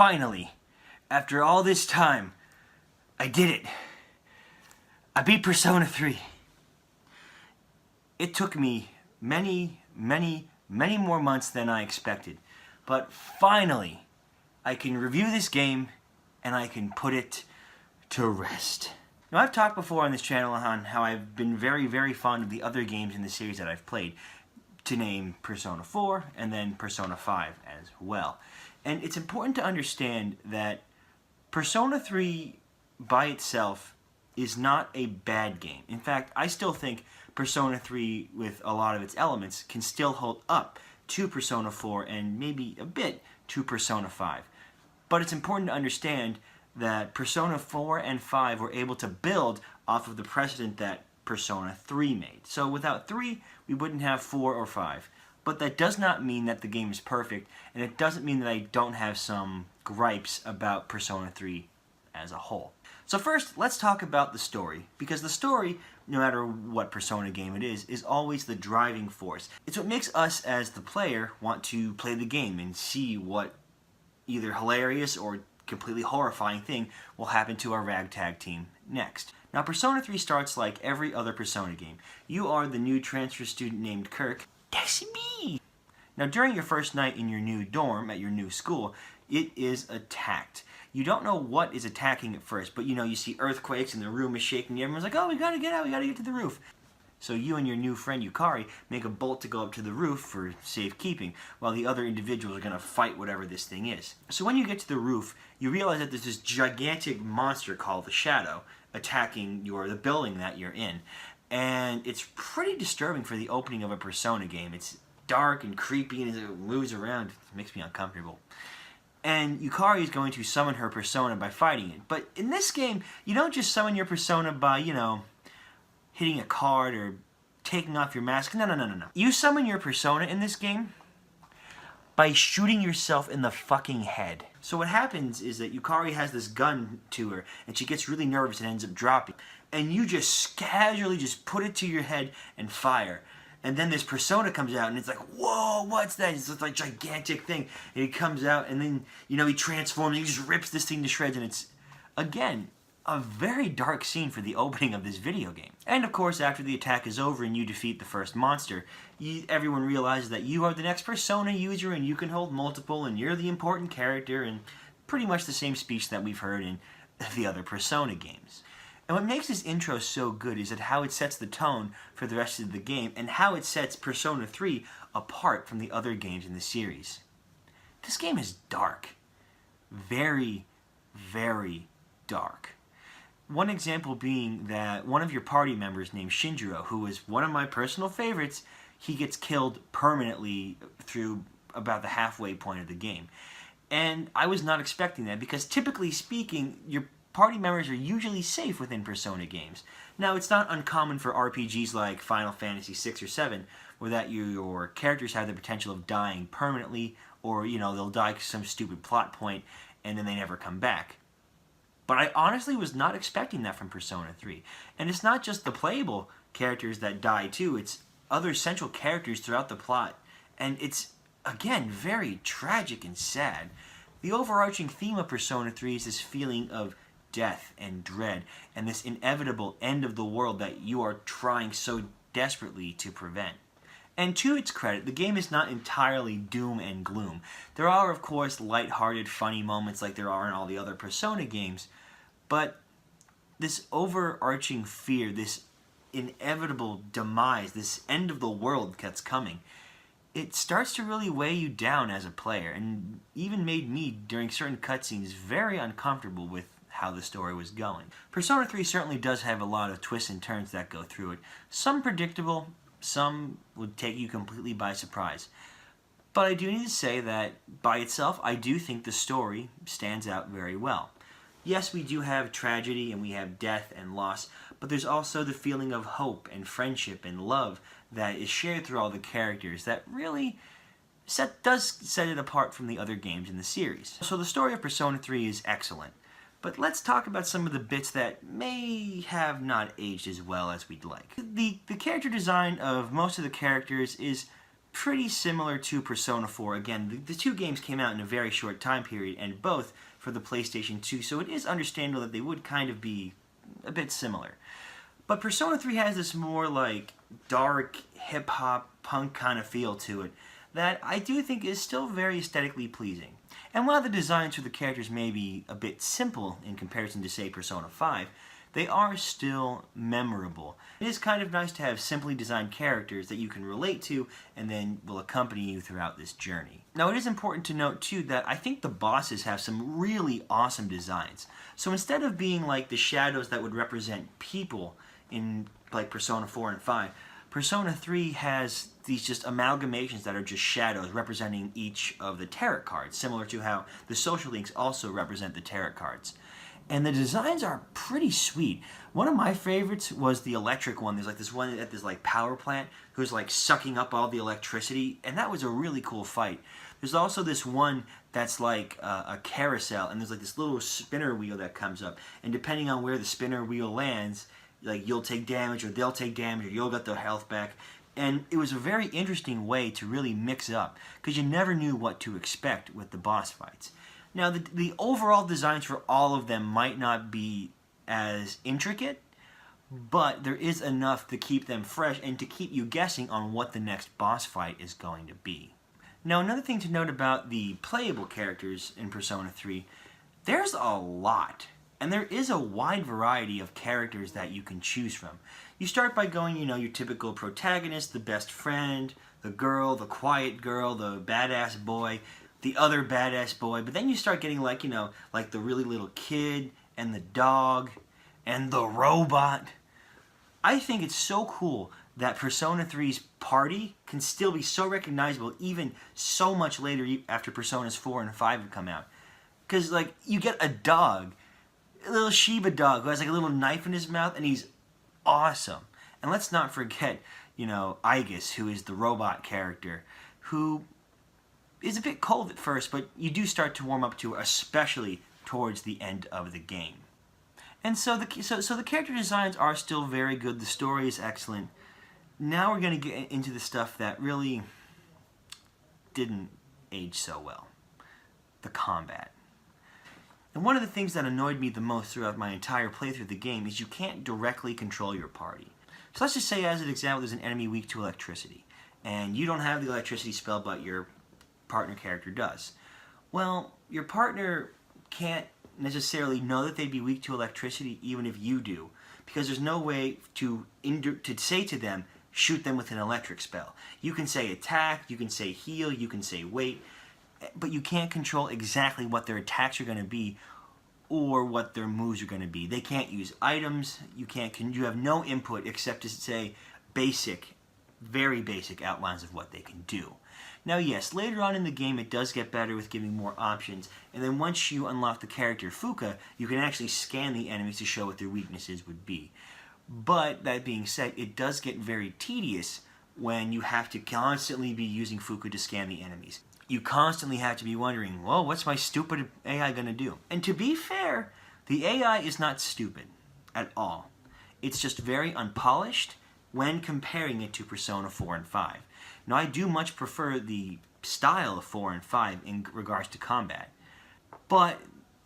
Finally, after all this time, I did it. I beat Persona 3. It took me many more months than I expected. But finally, I can review this game and I can put it to rest. Now, I've talked before on this channel on how I've been very fond of the other games in the series that I've played, to name Persona 4 and then Persona 5 as well. And it's important to understand that Persona 3 by itself is not a bad game. In fact, I still think Persona 3 with a lot of its elements can still hold up to Persona 4 and maybe a bit to Persona 5. But it's important to understand that Persona 4 and 5 were able to build off of the precedent that Persona 3 made. So without 3, we wouldn't have 4 or 5. But that does not mean that the game is perfect, and it doesn't mean that I don't have some gripes about Persona 3 as a whole. So first, let's talk about the story, because the story, no matter what Persona game it is always the driving force. It's what makes us as the player want to play the game and see what either hilarious or completely horrifying thing will happen to our ragtag team next. Now, Persona 3 starts like every other Persona game. You are the new transfer student named Kirk. That's me! Now, during your first night in your new dorm at your new school, it is attacked. You don't know what is attacking at first, but you see earthquakes and the room is shaking. Everyone's like, oh, we gotta get out, we gotta get to the roof. So you and your new friend Yukari make a bolt to go up to the roof for safekeeping, while the other individuals are going to fight whatever this thing is. So when you get to the roof, you realize that there's this gigantic monster called the Shadow attacking the building that you're in. And it's pretty disturbing for the opening of a Persona game. It's dark and creepy, and as it moves around, it makes me uncomfortable. And Yukari is going to summon her Persona by fighting it. But in this game, you don't just summon your Persona by, hitting a card or taking off your mask. No. You summon your Persona in this game by shooting yourself in the fucking head. So what happens is that Yukari has this gun to her, and she gets really nervous and ends up dropping. And you just casually just put it to your head and fire. And then this Persona comes out, and it's like, whoa, what's that? It's this like gigantic thing. And it comes out, and then, he transforms, and he just rips this thing to shreds, and it's, again, a very dark scene for the opening of this video game. And of course, after the attack is over and you defeat the first monster, everyone realizes that you are the next Persona user and you can hold multiple and you're the important character, and pretty much the same speech that we've heard in the other Persona games. And what makes this intro so good is that how it sets the tone for the rest of the game and how it sets Persona 3 apart from the other games in the series. This game is dark. Very dark. One example being that one of your party members named Shinjiro, who is one of my personal favorites, he gets killed permanently through about the halfway point of the game. And I was not expecting that, because typically speaking, your party members are usually safe within Persona games. Now, it's not uncommon for RPGs like Final Fantasy 6 or 7, where that your characters have the potential of dying permanently, or, they'll die some stupid plot point, and then they never come back. But I honestly was not expecting that from Persona 3. And it's not just the playable characters that die too, it's other central characters throughout the plot. And it's, again, very tragic and sad. The overarching theme of Persona 3 is this feeling of death and dread, and this inevitable end of the world that you are trying so desperately to prevent. And to its credit, the game is not entirely doom and gloom. There are, of course, lighthearted, funny moments like there are in all the other Persona games, but this overarching fear, this inevitable demise, this end of the world that's coming, it starts to really weigh you down as a player, and even made me, during certain cutscenes, very uncomfortable with how the story was going. Persona 3 certainly does have a lot of twists and turns that go through it. Some predictable, some would take you completely by surprise. But I do need to say that, by itself, I do think the story stands out very well. Yes, we do have tragedy and we have death and loss, but there's also the feeling of hope and friendship and love that is shared through all the characters that really does set it apart from the other games in the series. So the story of Persona 3 is excellent. But let's talk about some of the bits that may have not aged as well as we'd like. The character design of most of the characters is pretty similar to Persona 4. Again, the two games came out in a very short time period, and both for the PlayStation 2, so it is understandable that they would kind of be a bit similar. But Persona 3 has this more like dark, hip-hop, punk kind of feel to it that I do think is still very aesthetically pleasing. And while the designs for the characters may be a bit simple in comparison to, say, Persona 5, they are still memorable. It is kind of nice to have simply designed characters that you can relate to and then will accompany you throughout this journey. Now, it is important to note too that I think the bosses have some really awesome designs. So instead of being like the shadows that would represent people in like Persona 4 and 5, Persona 3 has these just amalgamations that are just shadows representing each of the tarot cards, similar to how the social links also represent the tarot cards. And the designs are pretty sweet. One of my favorites was the electric one. There's like this one at this like power plant who's like sucking up all the electricity, and that was a really cool fight. There's also this one that's like a carousel, and there's like this little spinner wheel that comes up, and depending on where the spinner wheel lands, like you'll take damage, or they'll take damage, or you'll get their health back. And it was a very interesting way to really mix up, because you never knew what to expect with the boss fights. Now, the overall designs for all of them might not be as intricate, but there is enough to keep them fresh and to keep you guessing on what the next boss fight is going to be. Now, another thing to note about the playable characters in Persona 3, there's a lot. And there is a wide variety of characters that you can choose from. You start by going, your typical protagonist, the best friend, the girl, the quiet girl, the badass boy, the other badass boy, but then you start getting like, like the really little kid, and the dog, and the robot. I think it's so cool that Persona 3's party can still be so recognizable even so much later after Personas 4 and 5 have come out. Because, like, you get a dog, a little Shiba dog who has like a little knife in his mouth, and he's awesome. And let's not forget, Aegis, who is the robot character, who is a bit cold at first, but you do start to warm up to her, especially towards the end of the game. And so the character designs are still very good. The story is excellent. Now we're going to get into the stuff that really didn't age so well. The combat. And one of the things that annoyed me the most throughout my entire playthrough of the game is you can't directly control your party. So let's just say, as an example, there's an enemy weak to electricity, and you don't have the electricity spell, but your partner character does. Well, your partner can't necessarily know that they'd be weak to electricity even if you do, because there's no way to say to them, shoot them with an electric spell. You can say attack, you can say heal, you can say wait, but you can't control exactly what their attacks are going to be or what their moves are going to be. They can't use items. You have no input except to say basic, very basic outlines of what they can do. Now, yes, later on in the game it does get better with giving more options, and then once you unlock the character Fuka, you can actually scan the enemies to show what their weaknesses would be. But that being said, it does get very tedious when you have to constantly be using Fuka to scan the enemies. You constantly have to be wondering, well, what's my stupid AI going to do? And to be fair, the AI is not stupid at all. It's just very unpolished when comparing it to Persona 4 and 5. Now, I do much prefer the style of 4 and 5 in regards to combat, but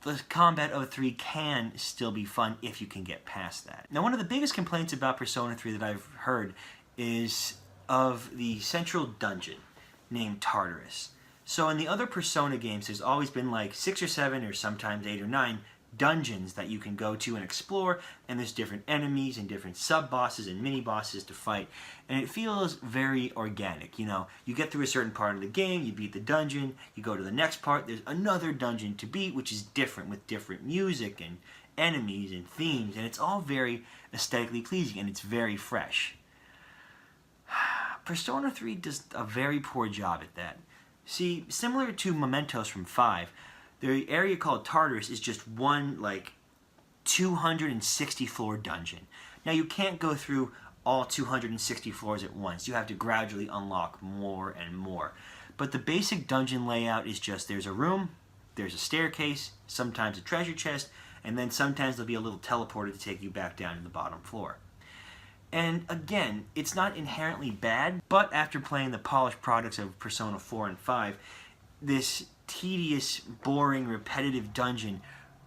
the combat of 3 can still be fun if you can get past that. Now, one of the biggest complaints about Persona 3 that I've heard is of the central dungeon named Tartarus. So in the other Persona games, there's always been like 6 or 7 or sometimes 8 or 9 dungeons that you can go to and explore, and there's different enemies and different sub-bosses and mini-bosses to fight, and it feels very organic. You get through a certain part of the game, you beat the dungeon, you go to the next part, there's another dungeon to beat, which is different, with different music and enemies and themes, and it's all very aesthetically pleasing, and it's very fresh. Persona 3 does a very poor job at that. See, similar to Mementos from 5, the area called Tartarus is just one, 260 floor dungeon. Now, you can't go through all 260 floors at once. You have to gradually unlock more and more. But the basic dungeon layout is just there's a room, there's a staircase, sometimes a treasure chest, and then sometimes there'll be a little teleporter to take you back down to the bottom floor. And again, it's not inherently bad, but after playing the polished products of Persona 4 and 5, this tedious, boring, repetitive dungeon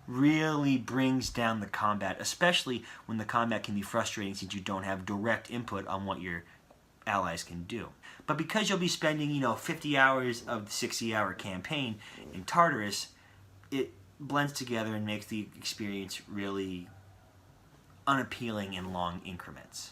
really brings down the combat, especially when the combat can be frustrating since you don't have direct input on what your allies can do. But because you'll be spending, 50 hours of the 60-hour campaign in Tartarus, it blends together and makes the experience really unappealing in long increments.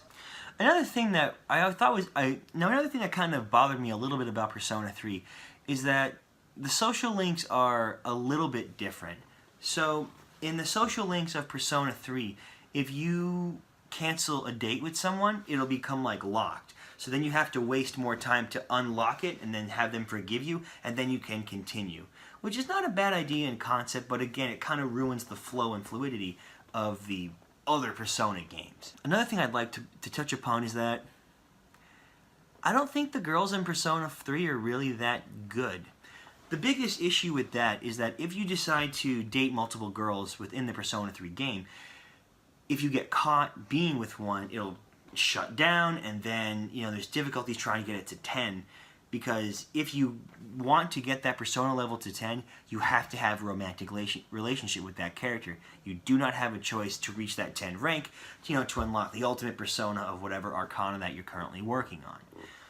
Another thing that another thing that kind of bothered me a little bit about Persona 3 is that the social links are a little bit different. So, in the social links of Persona 3, if you cancel a date with someone, it'll become like locked. So then you have to waste more time to unlock it and then have them forgive you, and then you can continue. Which is not a bad idea in concept, but again, it kind of ruins the flow and fluidity of the other Persona games. Another thing I'd like to touch upon is that I don't think the girls in Persona 3 are really that good. The biggest issue with that is that if you decide to date multiple girls within the Persona 3 game, if you get caught being with one, it'll shut down, and then there's difficulties trying to get it to 10, because if you want to get that Persona level to 10, you have to have a romantic relationship with that character. You do not have a choice to reach that 10 rank, to unlock the ultimate Persona of whatever Arcana that you're currently working on.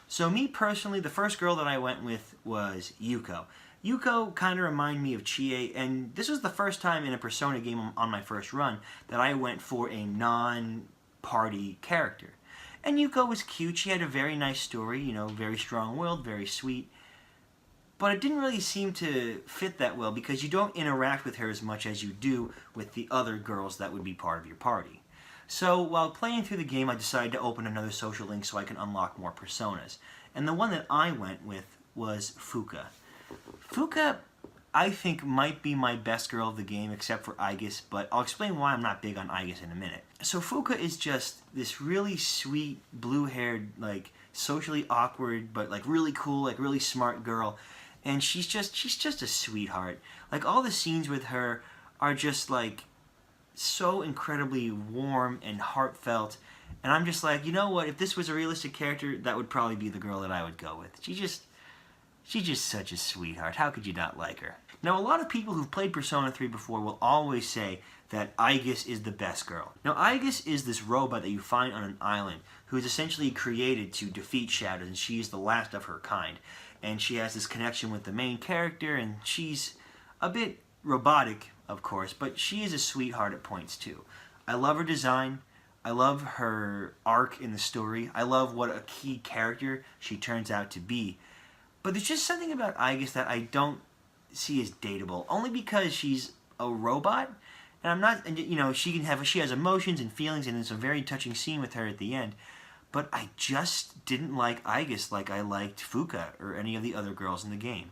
So me personally, the first girl that I went with was Yuko. Yuko kind of reminded me of Chie, and this was the first time in a Persona game on my first run that I went for a non-party character. And Yuko was cute. She had a very nice story, very strong-willed, very sweet. But it didn't really seem to fit that well because you don't interact with her as much as you do with the other girls that would be part of your party. So while playing through the game, I decided to open another social link so I can unlock more personas. And the one that I went with was Fuka. Fuka, I think, might be my best girl of the game except for Aigis, but I'll explain why I'm not big on Aigis in a minute. So Fuka is just this really sweet, blue-haired, socially awkward, but really cool, really smart girl. And she's just a sweetheart. All the scenes with her are just so incredibly warm and heartfelt. And I'm just like, you know what, if this was a realistic character, that would probably be the girl that I would go with. She's just such a sweetheart. How could you not like her? Now, a lot of people who've played Persona 3 before will always say that Aigis is the best girl. Now, Aigis is this robot that you find on an island who is essentially created to defeat shadows, and she's the last of her kind. And she has this connection with the main character, and she's a bit robotic, of course, but she is a sweetheart at points, too. I love her design. I love her arc in the story. I love what a key character she turns out to be. But there's just something about Aigis that I don't see as dateable, only because she's a robot, and I'm not, she has emotions and feelings, and there's a very touching scene with her at the end, but I just didn't like Aigis like I liked Fuka or any of the other girls in the game.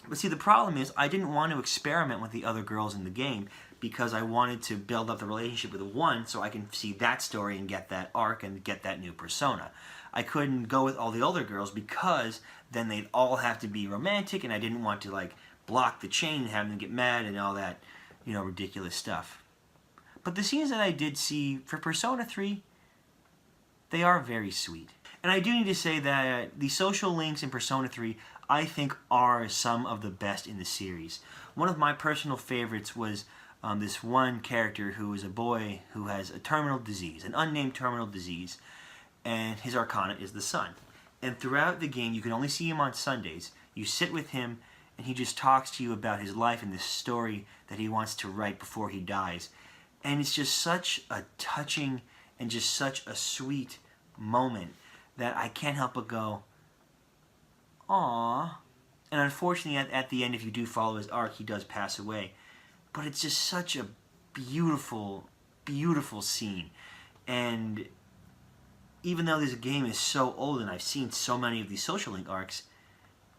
But see, the problem is I didn't want to experiment with the other girls in the game because I wanted to build up the relationship with one so I can see that story and get that arc and get that new persona. I couldn't go with all the older girls because then they'd all have to be romantic, and I didn't want to block the chain and have them get mad and all that, ridiculous stuff. But the scenes that I did see for Persona 3, they are very sweet. And I do need to say that the social links in Persona 3, I think, are some of the best in the series. One of my personal favorites was this one character who is a boy who has a terminal disease, an unnamed terminal disease, and his arcana is the sun. And throughout the game, you can only see him on Sundays. You sit with him, and he just talks to you about his life and this story that he wants to write before he dies. And it's just such a touching and just such a sweet moment that I can't help but go, aww. And unfortunately, at the end, if you do follow his arc, he does pass away. But it's just such a beautiful, beautiful scene. And even though this game is so old and I've seen so many of these social link arcs,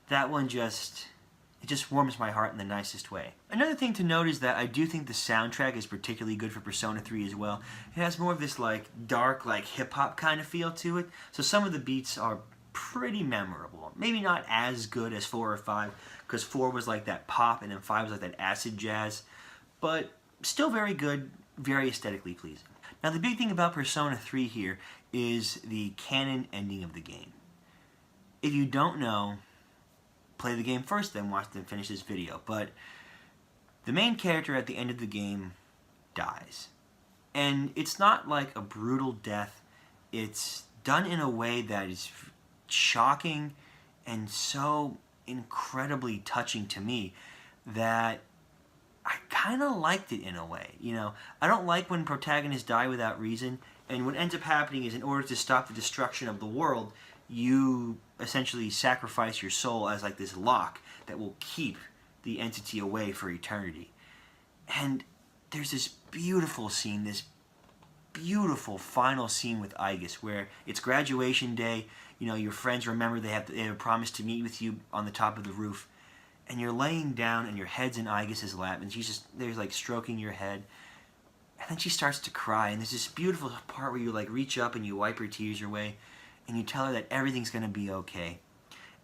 that one just warms my heart in the nicest way. Another thing to note is that I do think the soundtrack is particularly good for Persona 3 as well. It has more of this dark, hip-hop kind of feel to it. So some of the beats are pretty memorable. Maybe not as good as 4 or 5, because 4 was that pop and then 5 was that acid jazz. But still very good, very aesthetically pleasing. Now the big thing about Persona 3 here is the canon ending of the game. If you don't know, play the game first, then finish this video. But the main character at the end of the game dies. And it's not like a brutal death. It's done in a way that is shocking and so incredibly touching to me that I kind of liked it in a way. You know, I don't like when protagonists die without reason, and what ends up happening is in order to stop the destruction of the world, you essentially sacrifice your soul as like this lock that will keep the entity away for eternity. And there's this beautiful scene, this beautiful final scene with Aigis where it's graduation day. You know, your friends remember they have promised to meet with you on the top of the roof, and you're laying down and your head's in Aigis' lap, and she's just there's like stroking your head, and then she starts to cry, and there's this beautiful part where you like reach up and you wipe her tears away, and you tell her that everything's gonna be okay,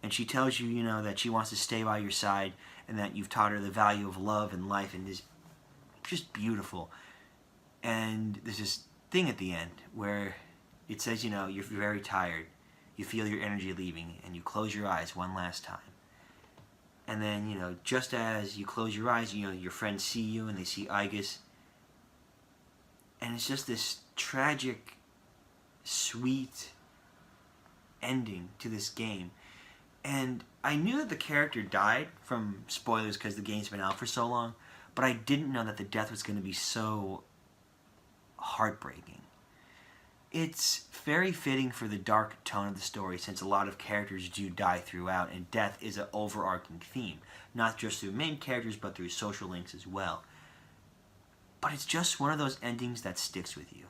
and she tells you, you know, that she wants to stay by your side and that you've taught her the value of love and life, and it's just beautiful. And there's this thing at the end where it says, you know, you're very tired, you feel your energy leaving, and you close your eyes one last time. And then, you know, just as you close your eyes, you know, your friends see you and they see Aigis. And it's just this tragic, sweet ending to this game. And I knew that the character died from spoilers because the game's been out for so long, but I didn't know that the death was going to be so heartbreaking. It's very fitting for the dark tone of the story since a lot of characters do die throughout, and death is an overarching theme, not just through main characters but through social links as well. But it's just one of those endings that sticks with you.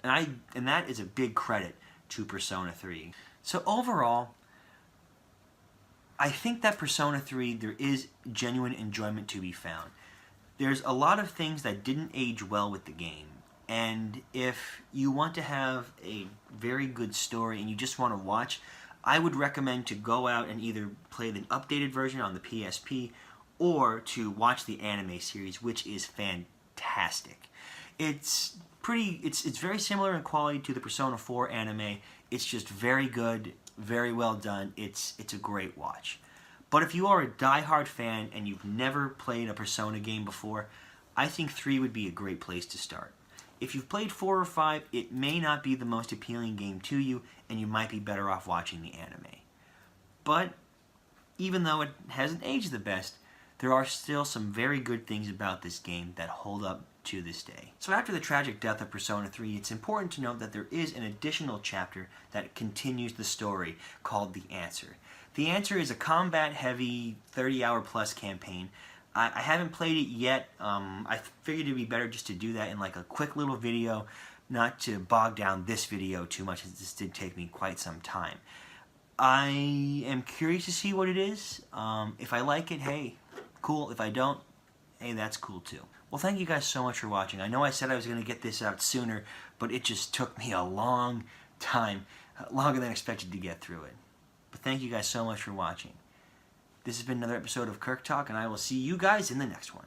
And that is a big credit to Persona 3. So overall, I think that Persona 3, there is genuine enjoyment to be found. There's a lot of things that didn't age well with the game. And if you want to have a very good story and you just want to watch, I would recommend to go out and either play the updated version on the PSP or to watch the anime series, which is fantastic. It's very similar in quality to the Persona 4 anime. It's just very good, very well done. It's a great watch. But if you are a die-hard fan and you've never played a Persona game before, I think 3 would be a great place to start. If you've played 4 or 5, it may not be the most appealing game to you, and you might be better off watching the anime. But even though it hasn't aged the best, there are still some very good things about this game that hold up to this day. So after the tragic death of Persona 3, it's important to note that there is an additional chapter that continues the story called The Answer. The Answer is a combat-heavy, 30-hour-plus campaign. I haven't played it yet. I figured it'd be better just to do that in like a quick little video, not to bog down this video too much, as this did take me quite some time. I am curious to see what it is. If I like it, hey, cool. If I don't, hey, that's cool too. Well, thank you guys so much for watching. I know I said I was going to get this out sooner, but it just took me a long time, longer than expected to get through it. But thank you guys so much for watching. This has been another episode of Kirk Talk, and I will see you guys in the next one.